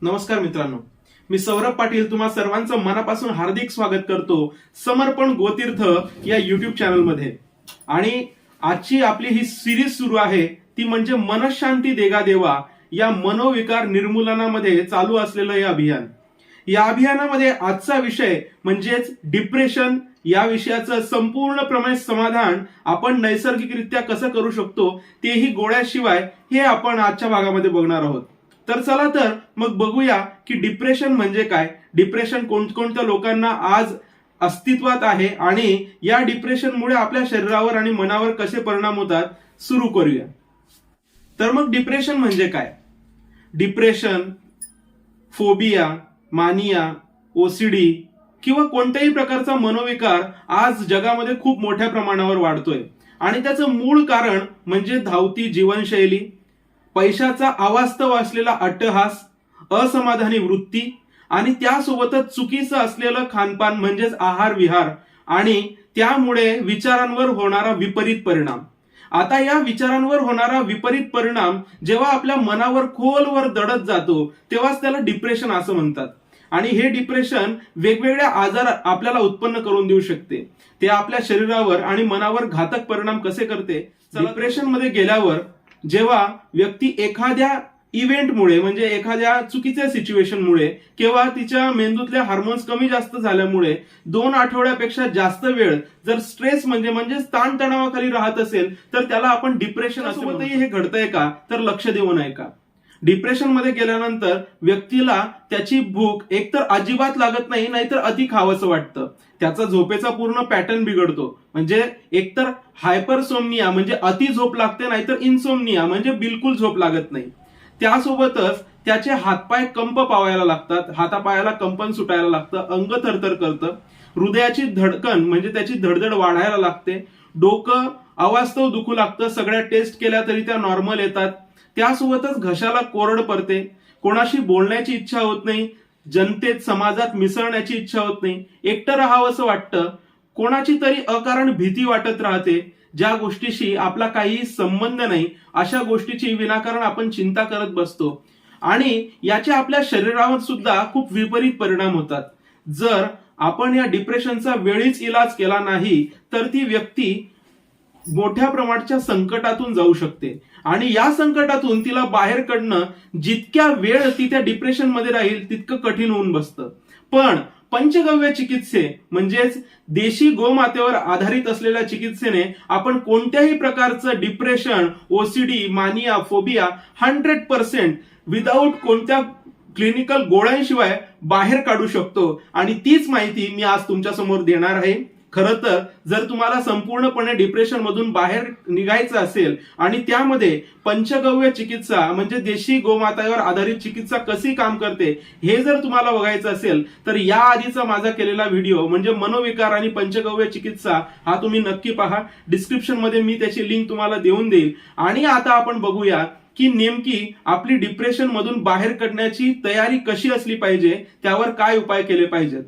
नमस्कार मित्रांनो, मी सौरभ पाटील तुम्हा सर्वांचं मनापासून हार्दिक स्वागत करतो समर्पण गोतीर्थ या युट्यूब चॅनलमध्ये। आणि आजची आपली ही सिरीज सुरू आहे ती म्हणजे मनशांती देगा देवा या मनोविकार निर्मूलनामध्ये चालू असलेलं हे अभियान। या अभियानामध्ये आजचा विषय म्हणजेच डिप्रेशन या विषयाचं संपूर्णपणे समाधान आपण नैसर्गिकरित्या कसं करू शकतो तेही गोळ्याशिवाय हे आपण आजच्या भागामध्ये बघणार आहोत। तर चला तर मग बघूया की डिप्रेशन म्हणजे काय, डिप्रेशन कोणत्या लोकांना आज अस्तित्वात आहे आणि या डिप्रेशनमुळे आपल्या शरीरावर आणि मनावर कसे परिणाम होतात सुरू करूया। तर मग डिप्रेशन म्हणजे काय? डिप्रेशन, फोबिया, मानिया, ओसीडी किंवा कोणत्याही प्रकारचा मनोविकार आज जगामध्ये खूप मोठ्या प्रमाणावर वाढतोय आणि त्याचं मूळ कारण म्हणजे धावती जीवनशैली, पैशाचा अवास्तव असलेला अट्टहास, असमाधानी वृत्ती आणि त्यासोबतच चुकीचं असलेलं खानपान म्हणजेच आहार विहार आणि त्यामुळे विचारांवर होणारा विपरीत परिणाम। आता या विचारांवर होणारा विपरीत परिणाम जेव्हा आपल्या मनावर खोलवर दडत जातो तेव्हाच त्याला डिप्रेशन असं म्हणतात। आणि हे डिप्रेशन वेगवेगळ्या आजार आपल्याला उत्पन्न करून देऊ शकते। ते आपल्या शरीरावर आणि मनावर घातक परिणाम कसे करते? डिप्रेशन मध्ये गेल्यावर जेव्हा व्यक्ती एखाद्या इव्हेंटमुळे म्हणजे एखाद्या चुकीच्या सिच्युएशनमुळे किंवा तिच्या मेंदूतल्या हार्मोन्स कमी जास्त झाल्यामुळे 2 आठवड्यापेक्षा जास्त वेळ जर स्ट्रेस म्हणजे ताणतणावाखाली राहत असेल तर त्याला आपण डिप्रेशन असं म्हणतो। हे घडतंय का? तर लक्ष देऊन ऐका। डिप्रेशन मध्ये गेल्यानंतर व्यक्तीला त्याची भूक एकतर अजिबात लागत नाही, नाहीतर अति खावंसं वाटतं। त्याचा झोपेचा पूर्ण पॅटर्न बिघडतो, म्हणजे एकतर हायपरसोमनिया म्हणजे अति झोप लागते, नाहीतर इन्सोमनिया म्हणजे बिलकुल झोप लागत नाही। त्यासोबतच त्याचे हातपाय कंप पावायला लागतात, हातापायाला कंपन सुटायला लागतं, अंग थरथर करतं, हृदयाची धडकन म्हणजे त्याची धडधड वाढायला लागते, डोकं अवास्तव दुखू लागतं, सगळ्या टेस्ट केल्या तरी त्या नॉर्मल येतात। त्यासोबतच घशाला कोरड पडते, कोणाशी बोलण्याची इच्छा होत नाही, जनतेत समाजात मिसळण्याची इच्छा होत नाही, एकटं राहावंसं वाटतं, कोणाची तरी अकारण भीती वाटत राहते, ज्या गोष्टीशी आपला काहीही संबंध नाही अशा गोष्टीची विनाकारण आपण चिंता करत बसतो आणि याचे आपल्या शरीरावर सुद्धा खूप विपरीत परिणाम होतात। जर आपण या डिप्रेशनचा वेळीच इलाज केला नाही तर ती व्यक्ती मोठ्या प्रमाणाच्या संकटातून जाऊ शकते आणि या संकटातून तिला बाहेर काढणं जितक्या वेळ ती त्या डिप्रेशन मध्ये राहील तितकं कठीण होऊन बसतं। पण पंचगव्य चिकित्से म्हणजेच देशी गोमातेवर आधारित असलेल्या चिकित्सेने आपण कोणत्याही प्रकारचं डिप्रेशन, ओसीडी, मानिया, फोबिया 100% विदाऊट कोणत्या क्लिनिकल गोळ्यांशिवाय बाहेर काढू शकतो आणि तीच माहिती मी आज तुमच्या समोर देणार आहे। खरं तर जर तुम्हाला संपूर्णपणे डिप्रेशन मधून बाहेर निघायचं असेल आणि त्यामध्ये पंचगव्य चिकित्सा म्हणजे देशी गोमातेवर आधारित चिकित्सा कशी काम करते हे जर तुम्हाला बघायचं असेल तर या आधीचा माझा केलेला व्हिडिओ म्हणजे मनोविकार आणि पंचगव्य चिकित्सा हा तुम्ही नक्की पहा। डिस्क्रिप्शन मध्ये मी त्याची लिंक तुम्हाला देऊन देईल। आणि आता आपण बघूया की नेमकी आपली डिप्रेशन मधून बाहेर काढण्याची तयारी कशी असली पाहिजे, त्यावर काय उपाय केले पाहिजेत।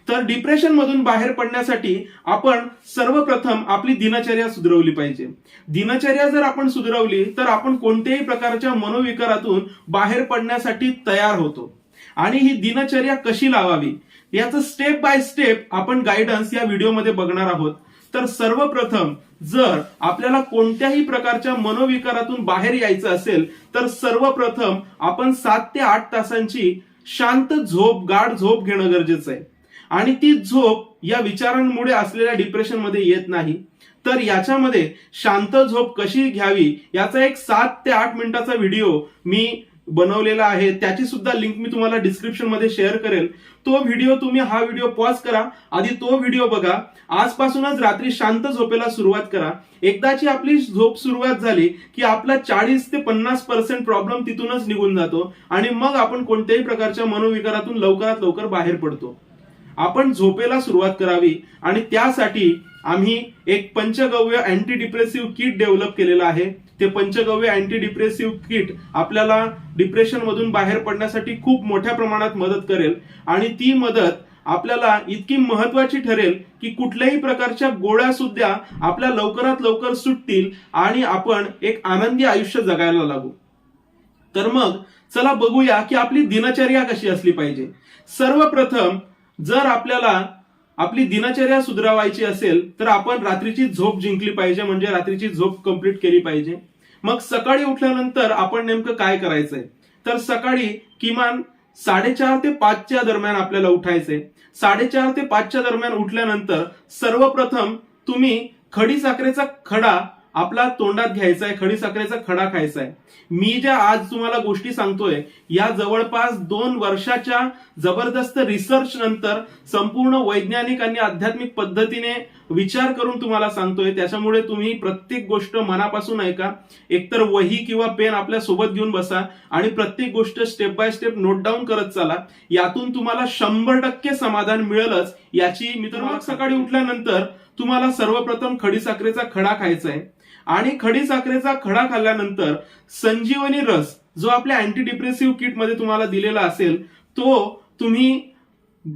तर डिप्रेशन मधून बाहेर पडण्यासाठी आपण सर्वप्रथम आपली दिनचर्या सुधारवली पाहिजे। दिनचर्या जर आपण सुधारवली तर आपण कोणत्याही प्रकारच्या मनोविकारातून बाहेर पडण्यासाठी तयार होतो। आणि ही दिनचर्या कशी लावावी याचं स्टेप बाय स्टेप आपण गायडन्स या व्हिडिओमध्ये बघणार आहोत। तर सर्वप्रथम जर आपल्याला कोणत्याही प्रकारच्या मनोविकारातून बाहेर यायचं असेल तर सर्वप्रथम आपण 7 ते 8 तासांची शांत झोप, गाढ झोप घेणं गरजेचं आहे। आणि ती झोप या विचारांमुळे असलेल्या डिप्रेशन मध्ये येत नाही। तर याच्यामध्ये शांत झोप कशी घ्यावी याचा एक 7 ते 8 मिनिटाचा व्हिडिओ मी बनवलेला आहे, त्याची सुद्धा लिंक मी तुम्हाला डिस्क्रिप्शन मध्ये शेअर करेल। तो व्हिडिओ तुम्ही हा व्हिडिओ पॉज करा, आधी तो व्हिडिओ बघा, आजपासूनच रात्री शांत झोपेला सुरुवात करा। एकदाची आपली झोप सुरुवात झाली की आपला 40 ते 50% प्रॉब्लेम तिथूनच निघून जातो आणि मग आपण कोणत्याही प्रकारच्या मनोविकारातून लवकरात लवकर बाहेर पडतो। आपण झोपेला सुरुवात करावी आणि त्यासाठी आम्ही एक पंचगव्य अँटी डिप्रेसिव्ह किट डेव्हलप केलेलं आहे। ते पंचगव्य अँटी डिप्रेसिव्ह किट आपल्याला डिप्रेशन मधून बाहेर पडण्यासाठी खूप मोठ्या प्रमाणात मदत करेल आणि ती मदत आपल्याला इतकी महत्वाची ठरेल की कुठल्याही प्रकारच्या गोळ्या सुद्धा आपल्या लवकरात लवकर सुटतील आणि आपण एक आनंदी आयुष्य जगायला लागू। तर मग चला बघूया की आपली दिनचर्या कशी असली पाहिजे. सर्वप्रथम जर आपल्याला आपली दिनचर्या सुधारायची असेल तर आपण रात्रीची झोप जिंकली पाहिजे, म्हणजे रात्रीची झोप कंप्लीट केली पाहिजे. मग सकाळी उठल्यानंतर आपण नेमकं काय करायचंय, तर सकाळी किमान 4:30 ते 5 दरम्यान आपल्याला उठायचंय. 4:30 ते 5 दरम्यान उठल्यानंतर सर्वप्रथम तुम्ही खडी साखरेचा खडा आपला तोंडात घ्यायचा आहे, खडी साखरेचा खडा खायचा आहे. मी ज्या आज तुम्हाला गोष्टी सांगतोय या जवळपास 2 वर्षाच्या जबरदस्त रिसर्च नंतर संपूर्ण वैज्ञानिक आणि आध्यात्मिक पद्धतीने विचार करून तुम्हाला सांगतोय. त्याच्यामुळे तुम्ही प्रत्येक गोष्ट मनापासून ऐका. एकतर वही किंवा पेन आपल्या सोबत घेऊन बसा आणि प्रत्येक गोष्ट step by step note down करत चला. यातून तुम्हाला 100% समाधान मिळेलच याची मी तर. सकाळी उठल्यानंतर तुम्हाला सर्वप्रथम खडी साखरेचा खडा खायचा आहे आणि खडी साखरेचा खडा खाल्ल्यानंतर संजीवनी रस जो आपल्या अँटी डिप्रेसिव्ह किट मध्ये तुम्हाला दिलेला असेल तो तुम्ही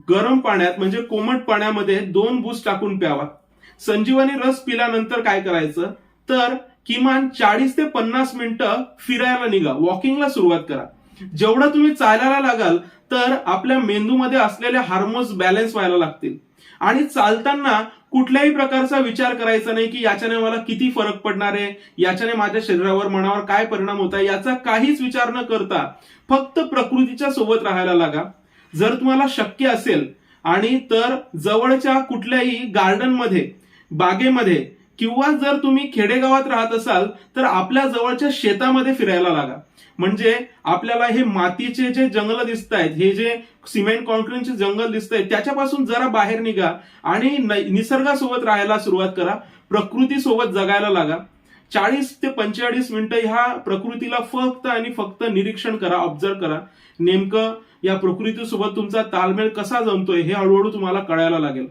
गरम पाण्यात म्हणजे कोमट पाण्यामध्ये 2 बूस टाकून प्यावा. संजीवनी रस पिल्यानंतर काय करायचं, तर किमान 40 ते 50 मिनिटं फिरायला निघा, वॉकिंगला सुरुवात करा. जेवढं तुम्ही चालायला लागाल तर आपल्या मेंदूमध्ये असलेले हार्मोन्स बॅलन्स व्हायला लागतील आणि चालताना कुठल्याही प्रकारचा विचार करायचा नाही की याच्याने मला किती फरक पडणार आहे, याच्याने माझ्या शरीरावर मनावर काय परिणाम होत आहे, याचा काहीच विचार न करता फक्त प्रकृतीच्या सोबत राहायला लागा. जर तुम्हाला शक्य असेल आणि तर जवळच्या कुठल्याही गार्डनमध्ये, बागेमध्ये किंवा जर तुम्ही खेडेगावात राहत असाल तर आपल्या जवळच्या शेतामध्ये फिरायला लागा. म्हणजे आपल्याला हे मातीचे जे जंगल दिसत आहेत, हे जे सिमेंट कॉन्क्रीटचे जंगल दिसत आहेत त्याच्यापासून जरा बाहेर निघा आणि निसर्गासोबत राहायला सुरुवात करा, प्रकृतीसोबत जगायला लागा. 40 ते 45 मिनिटं ह्या प्रकृतीला फक्त आणि फक्त निरीक्षण करा, ऑब्झर्व करा. नेमकं या प्रकृतीसोबत तुमचा ताळमेळ कसा जमतोय हे हळूहळू तुम्हाला कळायला लागेल.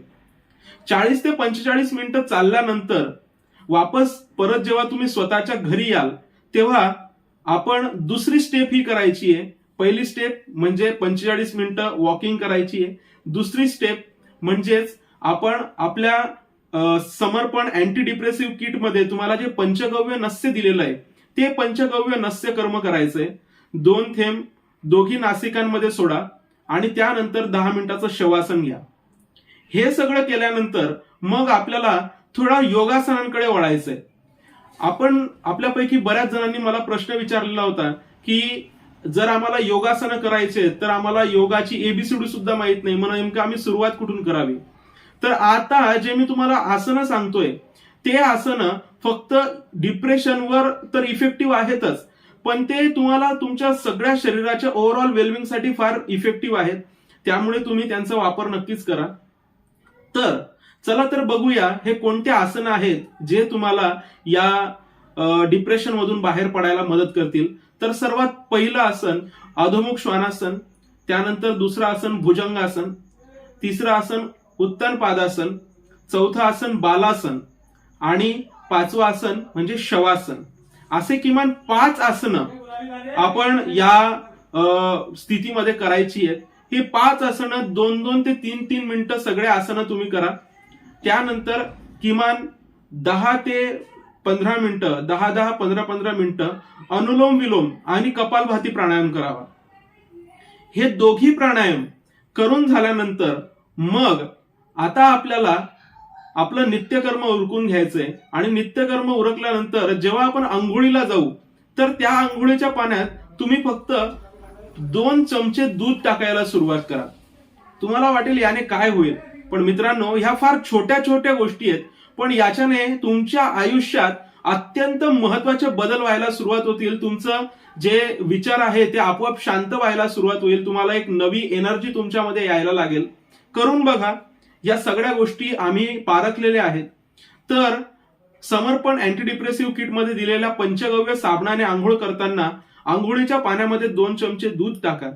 40 ते 45 मिनिटं चालल्यानंतर वापस परत जेव्हा तुम्ही स्वतःच्या घरी याल तेव्हा आपण दुसरी स्टेप ही करायची आहे. पहिली स्टेप म्हणजे 45 मिनिटं वॉकिंग करायची आहे. दुसरी स्टेप म्हणजेच आपण आपल्या समर्पण अँटी डिप्रेसिव्ह किट मध्ये तुम्हाला जे पंचगव्य नस्य दिलेलं आहे ते पंचगव्य नस्य कर्म करायचंय. 2 थेंब दोघी नासिकांमध्ये सोडा आणि त्यानंतर 10 मिनिटाचं शवासन घ्या. हे सगळं केल्यानंतर मग आपल्याला थोडा योगासनांकडे वळायचंय. आपण आपल्यापैकी बऱ्याच जणांनी मला प्रश्न विचारलेला होता की जर आम्हाला योगासनं करायचे तर आम्हाला योगाची एबीसीडी सुद्धा माहित नाही, मग नेमकं आम्ही सुरुवात कुठून करावी. तर आता जे मी तुम्हाला आसनं सांगतोय ते आसनं फक्त डिप्रेशनवर तर इफेक्टिव्ह आहेतच, पण ते तुम्हाला तुमच्या सगळ्या शरीराच्या ओव्हरऑल वेलबिंगसाठी फार इफेक्टिव्ह आहेत. त्यामुळे तुम्ही त्यांचा वापर नक्कीच करा. तर चला तर बघूया हे कोणते आसनं आहेत जे तुम्हाला या डिप्रेशन मधून बाहेर पडायला मदत करतील. तर सर्वात पहिलं आसन अधोमुख श्वानासन, त्यानंतर दुसरं आसन भुजंगासन, तिसरं आसन उत्तन पादासन, चौथं आसन बालासन आणि 5वं आसन म्हणजे शवासन. असे किमान 5 आसनं आपण या स्थितीमध्ये करायची आहेत. ही 5 आसनं 2-2 ते 3-3 मिनिटं सगळे आसनं तुम्ही करा. त्यानंतर किमान 10 ते 15 मिनिटं, 10-10, 15-15 मिनिटं अनुलोम विलोम आणि कपालभाती प्राणायाम करावा. हे दोघी प्राणायाम करून झाल्यानंतर मग आता आपल्याला आपलं नित्यकर्म उरकून घ्यायचंय आणि नित्यकर्म उरकल्यानंतर जेव्हा आपण आंघोळीला जाऊ तर त्या आंघोळीच्या पाण्यात तुम्ही फक्त 2 चमचे दूध टाकायला सुरुवात करा. तुम्हाला वाटेल याने काय होईल, पण मित्रांनो ह्या फार छोट्या छोट्या गोष्टी आहेत, पण याच्याने तुमच्या आयुष्यात अत्यंत महत्वाचे बदल व्हायला सुरुवात होतील. तुमचं जे विचार आहे ते आपोआप शांत व्हायला सुरुवात होईल. तुम्हाला एक नवी एनर्जी तुमच्यामध्ये यायला लागेल. करून बघा. या सगळ्या गोष्टी आम्ही पारखलेल्या आहेत. तर समर्पण अँटी डिप्रेसिव्ह किट मध्ये दिलेल्या पंचगव्य साबणाने आंघोळ करताना आंघोळीच्या पाण्यामध्ये 2 चमचे दूध टाका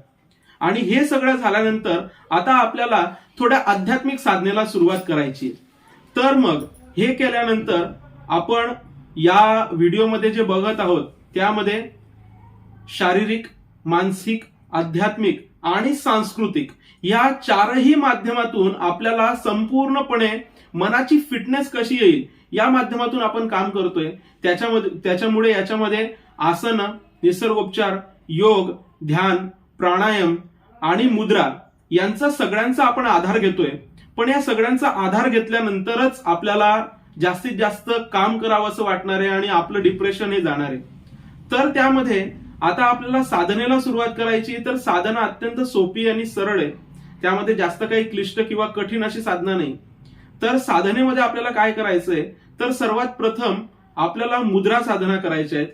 आणि हे सगळं झाल्यानंतर आता आपल्याला थोड्या आध्यात्मिक साधनेला सुरुवात करायची. तर मग हे केल्यानंतर आपण या व्हिडिओमध्ये जे बघत आहोत त्यामध्ये शारीरिक, मानसिक, आध्यात्मिक आणि सांस्कृतिक या 4ही माध्यमातून आपल्याला संपूर्णपणे मनाची फिटनेस कशी येईल या माध्यमातून आपण काम करतोय. त्याच्यामुळे याच्यामध्ये आसनं, निसर्गोपचार, योग, ध्यान, प्राणायाम आणि मुद्रा यांचा सगळ्यांचा आपण आधार घेतोय. पण या सगळ्यांचा आधार घेतल्यानंतरच आपल्याला जास्तीत जास्त काम करावं असं वाटणार आहे आणि आपलं डिप्रेशन हे जाणार आहे. तर त्यामध्ये आता आपल्याला साधनेला सुरुवात करायची, तर साधना अत्यंत सोपी आणि सरळ आहे. त्यामध्ये जास्त काही क्लिष्ट किंवा कठीण अशी साधना नाही. तर साधनेमध्ये आपल्याला काय करायचंय, तर सर्वात प्रथम आपल्याला मुद्रा साधना करायच्या आहेत.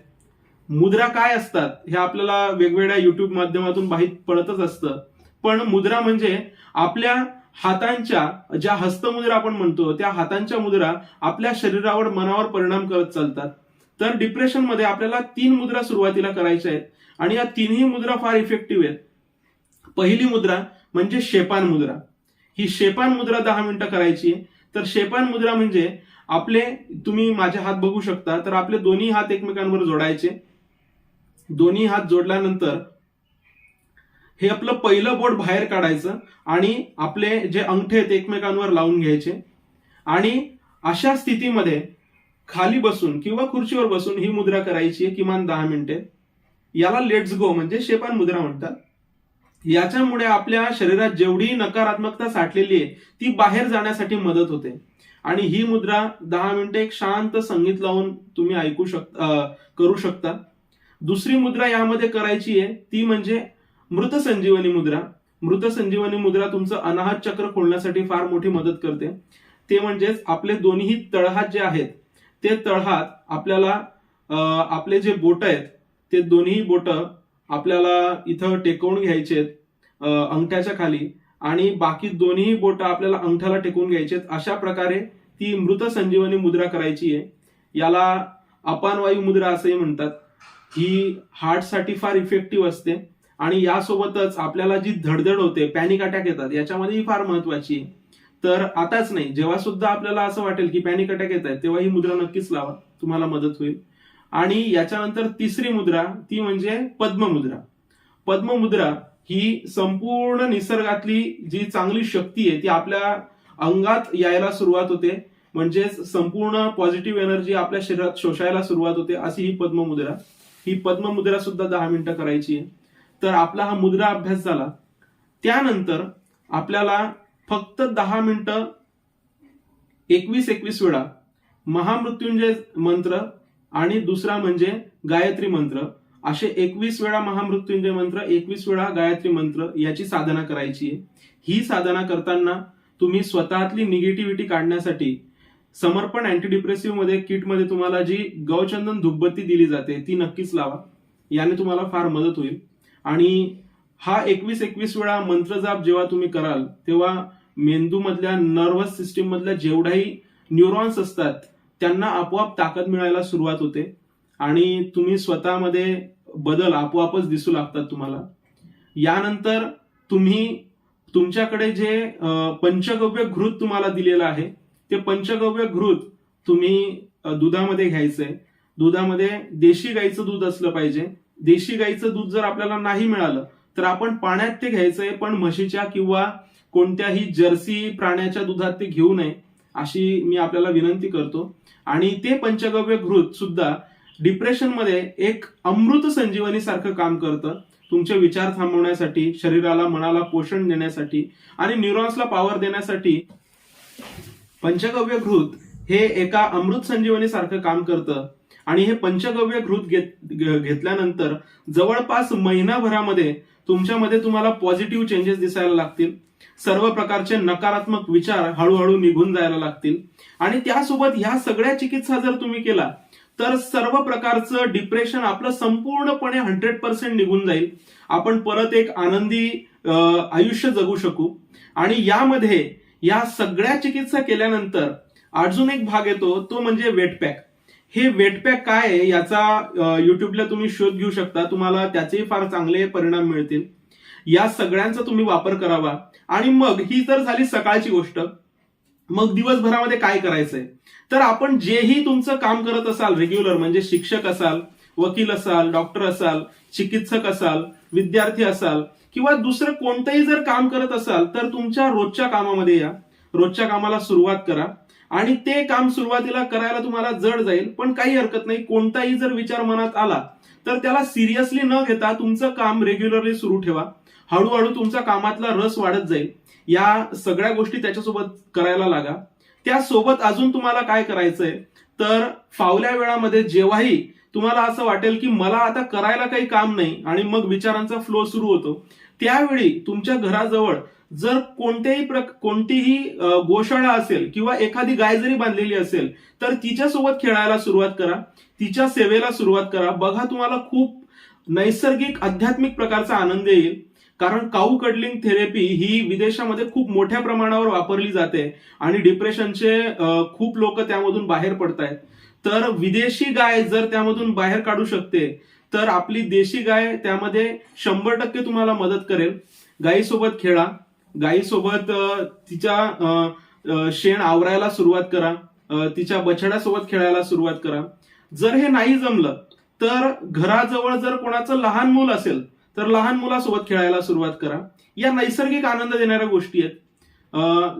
मुद्रा काय असतात हे आपल्याला वेगवेगळ्या युट्यूब माध्यमातून माहीत पडतच असतं. पण मुद्रा म्हणजे आपल्या हातांच्या ज्या हस्तमुद्रा आपण म्हणतो, त्या हातांच्या मुद्रा आपल्या शरीरावर, मनावर परिणाम करत चालतात. तर डिप्रेशन मध्ये आपल्याला 3 मुद्रा सुरुवातीला करायच्या आहेत आणि या तिन्ही मुद्रा फार इफेक्टिव्ह आहेत. पहिली मुद्रा म्हणजे शेपान मुद्रा. ही शेपान मुद्रा 10 मिनिटं करायची आहे. तर शेपान मुद्रा म्हणजे आपले, तुम्ही माझे हात बघू शकता, तर आपले दोन्ही हात एकमेकांवर जोडायचे. दोन्ही हात जोडल्यानंतर हे आपलं पहिलं बोट बाहेर काढायचं आणि आपले जे अंगठे आहेत एकमेकांवर लावून घ्यायचे आणि अशा स्थितीमध्ये खाली बसून किंवा खुर्चीवर बसून ही मुद्रा करायची आहे किमान 10 मिनिटे. याला लेट्स गो म्हणजे शेपान मुद्रा म्हणतात. याच्यामुळे आपल्या शरीरात जेवढी नकारात्मकता साठलेली आहे ती बाहेर जाण्यासाठी मदत होते. आणि ही मुद्रा 10 मिनिटे एक शांत संगीत लावून तुम्ही करू शकता. दुसरी मुद्रा यामध्ये करायची आहे ती म्हणजे मृत संजीवनी मुद्रा. मृत संजीवनी मुद्रा तुमचं अनाहत चक्र खोलण्यासाठी फार मोठी मदत करते. ते म्हणजेच आपले दोन्ही तळहात जे आहेत ते तळहात आपल्याला आपले जे बोट आहेत ते दोन्ही बोट आपल्याला इथं टेकवून घ्यायचे आहेत अंगठ्याच्या खाली आणि बाकी दोन्ही बोट आपल्याला अंगठ्याला टेकवून घ्यायचे आहेत. अशा प्रकारे ती मृत संजीवनी मुद्रा करायची आहे. याला अपानवायू मुद्रा असंही म्हणतात. ही हार्टसाठी फार इफेक्टिव्ह असते आणि यासोबतच आपल्याला जी धडधड होते, पॅनिक अटॅक येतात, याच्यामध्ये ही फार महत्वाची आहे. तर आताच नाही, जेव्हा सुद्धा आपल्याला असं वाटेल की पॅनिक अटॅक येत आहे तेव्हा ही मुद्रा नक्कीच लावा, तुम्हाला मदत होईल. आणि याच्यानंतर तिसरी मुद्रा ती म्हणजे पद्ममुद्रा. पद्ममुद्रा ही संपूर्ण निसर्गातली जी चांगली शक्ती आहे ती आपल्या अंगात यायला सुरुवात होते, म्हणजेच संपूर्ण पॉझिटिव्ह एनर्जी आपल्या शरीरात शोषायला सुरुवात होते, अशी ही पद्ममुद्रा. ही पद्ममुद्रा सुद्धा 10 मिनिटं करायची आहे. तर आपला हा मुद्रा अभ्यास झाला. त्यानंतर आपल्याला फक्त 10 मिनिटं 21 वेळा महामृत्युंजय मंत्र आणि दुसरा म्हणजे गायत्री मंत्र, असे 21 वेळा महामृत्युंजय मंत्र, 21 वेळा गायत्री मंत्र याची साधना करायची आहे. ही साधना करताना तुम्ही स्वतःतली निगेटिव्हिटी काढण्यासाठी समर्पण अँटीडिप्रेसिव्ह मध्ये किटमध्ये तुम्हाला जी गौचंदन धूपबत्ती दिली जाते ती नक्कीच लावा. याने तुम्हाला फार मदत होईल. आणि हा 21 वेळा मंत्र जाप जेव्हा तुम्ही कराल तेव्हा मेंदू मधल्या नर्व्हस सिस्टीम मधल्या जेवढाही न्यूरॉन्स असतात त्यांना आपोआप ताकद मिळायला सुरुवात होते आणि तुम्ही स्वतःमध्ये बदल आपोआपच दिसू लागतात तुम्हाला. यानंतर तुम्ही तुमच्याकडे जे पंचगव्य घृत तुम्हाला दिलेलं आहे ते पंचगव्य घृत तुम्ही दुधामध्ये घ्यायचंय. दुधामध्ये देशी गाईचं दूध असलं पाहिजे. देशी गाईचं दूध जर आपल्याला नाही मिळालं तर आपण पाण्यात ते घ्यायचंय, पण म्हशीच्या किंवा कोणत्याही जर्सी प्राण्याच्या दुधात ते घेऊ नये अशी मी आपल्याला विनंती करतो. आणि ते पंचगव्य घृत सुद्धा डिप्रेशन मध्ये एक अमृत संजीवनी सारखं काम करतं. तुमचे विचार थांबवण्यासाठी, शरीराला मनाला पोषण देण्यासाठी आणि न्यूरॉन्सला पॉवर देण्यासाठी पंचगव्य घृत हे एका अमृत संजीवनी सारखं काम करतं. आणि हे पंचगव्य घृत घेतल्यानंतर जवळपास महिनाभरामध्ये तुमच्यामध्ये तुम्हाला पॉझिटिव्ह चेंजेस दिसायला लागतील. सर्व प्रकारचे नकारात्मक विचार हळूहळू निघून जायला लागतील. आणि त्यासोबत ह्या सगळ्या चिकित्सा जर तुम्ही केला तर सर्व प्रकारचं डिप्रेशन आपलं संपूर्णपणे 100% निघून जाईल. आपण परत एक आनंदी आयुष्य जगू शकू. आणि यामध्ये या सगळ्या चिकित्सा केल्यानंतर अजून एक भाग येतो, तो म्हणजे वेटपॅक. हे वेटपॅक काय आहे याचा युट्यूबला तुम्ही शोध घेऊ शकता, तुम्हाला त्याचेही फार चांगले परिणाम मिळतील. या सगळ्यांचा तुम्ही वापर करावा. आणि मग ही तर झाली सकाळची गोष्ट. मग दिवसभरामध्ये काय करायचंय, तर आपण जेही तुमचं काम करत असाल रेग्युलर, म्हणजे शिक्षक असाल, वकील असाल, डॉक्टर असाल, चिकित्सक असाल, विद्यार्थी असाल किंवा दुसरं कोणतंही जर काम करत असाल तर तुमच्या रोजच्या कामामध्ये या. रोजच्या कामाला सुरुवात करा. आणि ते काम सुरुवातीला करायला तुम्हाला जड जाईल, पण काही हरकत नाही. कोणताही जर विचार मनात आला तर त्याला सिरियसली न घेता तुमचं काम रेग्युलरली सुरू ठेवा. हळूहळू तुमचा कामातला रस वाढत जाईल. या सगळ्या गोष्टी त्याच्यासोबत करायला लागा. त्यासोबत अजून तुम्हाला काय करायचंय, तर फावल्या वेळामध्ये जेव्हाही तुम्हाला असं वाटेल की मला आता करायला काही काम नाही आणि मग विचारांचा फ्लो सुरू होतो, त्यावेळी तुमच्या घराजवळ जर कोणतीही गोशाळा असेल किंवा एखादी गाय जरी बांधलेली असेल तर तिच्यासोबत खेळायला सुरुवात करा, तिच्या सेवेला सुरुवात करा. बघा तुम्हाला खूप नैसर्गिक आध्यात्मिक प्रकारचा आनंद येईल. कारण काऊ कडलिंग थेरपी ही विदेशामध्ये खूप मोठ्या प्रमाणावर वापरली जाते आणि डिप्रेशनचे खूप लोक त्यामधून बाहेर पडत आहेत. तर विदेशी गाय जर त्यामधून बाहेर काढू शकते तर आपली देशी गाय त्यामध्ये 100% तुम्हाला मदत करेल. गायीसोबत खेळा, गायीसोबत तिच्या शेण आवरायला सुरुवात करा, तिच्या बछड्यासोबत खेळायला सुरुवात करा. जर हे नाही जमलं तर घराजवळ जर कोणाचं लहान मूल असेल तर लहान मुलासोबत खेळायला सुरुवात करा. या नैसर्गिक आनंद देणाऱ्या गोष्टी आहेत.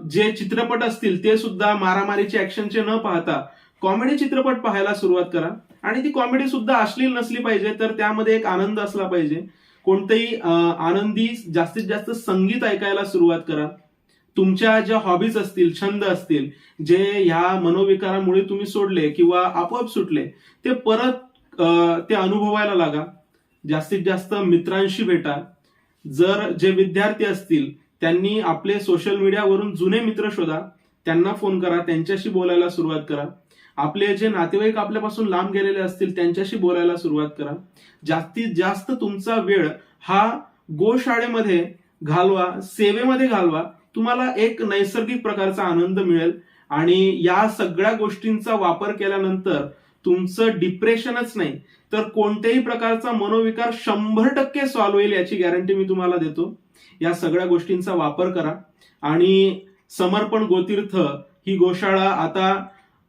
जे चित्रपट असतील ते सुद्धा मारामारीचे ऍक्शनचे न पाहता कॉमेडी चित्रपट पाहायला सुरुवात करा. आणि ती कॉमेडी सुद्धा अश्लील नसली पाहिजे, तर त्यामध्ये एक आनंद असला पाहिजे. कोणतेही आनंदी जास्तीत जास्त संगीत ऐकायला सुरुवात करा. तुमच्या ज्या हॉबीज असतील, छंद असतील, जे ह्या मनोविकारामुळे तुम्ही सोडले किंवा आपोआप सुटले, ते परत ते अनुभवायला लागा. जास्तीत जास्त मित्रांशी भेटा. जर जे विद्यार्थी असतील त्यांनी आपले सोशल मीडियावरून जुने मित्र शोधा, त्यांना फोन करा, त्यांच्याशी बोलायला सुरुवात करा. आपले जे नातेवाईक आपल्यापासून लांब गेलेले असतील त्यांच्याशी बोलायला सुरुवात करा. जास्तीत जास्त तुमचा वेळ हा गोशाळेमध्ये घालवा, सेवेमध्ये घालवा. तुम्हाला एक नैसर्गिक प्रकारचा आनंद मिळेल आणि या सगळ्या गोष्टींचा वापर केल्यानंतर तुमचं डिप्रेशनच नाही तर कोणत्याही प्रकारचा मनोविकार 100% सॉल्व्ह होईल याची गॅरंटी मी तुम्हाला देतो. या सगळ्या गोष्टींचा वापर करा. आणि समर्पण गोतीर्थ ही गोशाळा आता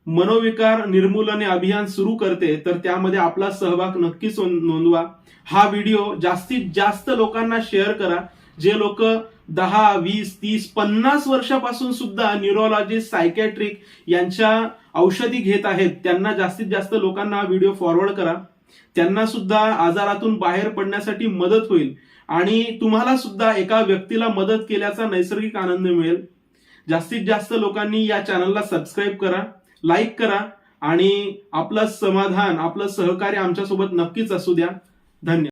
मनोविकार निर्मूलने अभियान सुरू करते, तर त्यामध्ये आपला सहभाग नक्कीच नोंदवा. हा व्हिडिओ जास्तीत जास्त लोकांना शेअर करा. जे लोक 10, 20, 30, 50 वर्षापासून सुद्धा न्यूरोलॉजिस्ट, सायकॅट्रिक यांच्या औषधी घेत आहेत, त्यांना जास्तीत जास्त लोकांना हा व्हिडिओ फॉरवर्ड करा. त्यांना सुद्धा आजारातून बाहेर पडण्यासाठी मदत होईल आणि तुम्हाला सुद्धा एका व्यक्तीला मदत केल्याचा नैसर्गिक आनंद मिळेल. जास्तीत जास्त लोकांनी या चॅनलला सबस्क्राईब करा, लाईक करा आणि आपलं समाधान, आपलं सहकार्य आमच्यासोबत नक्कीच असू द्या. धन्यवाद.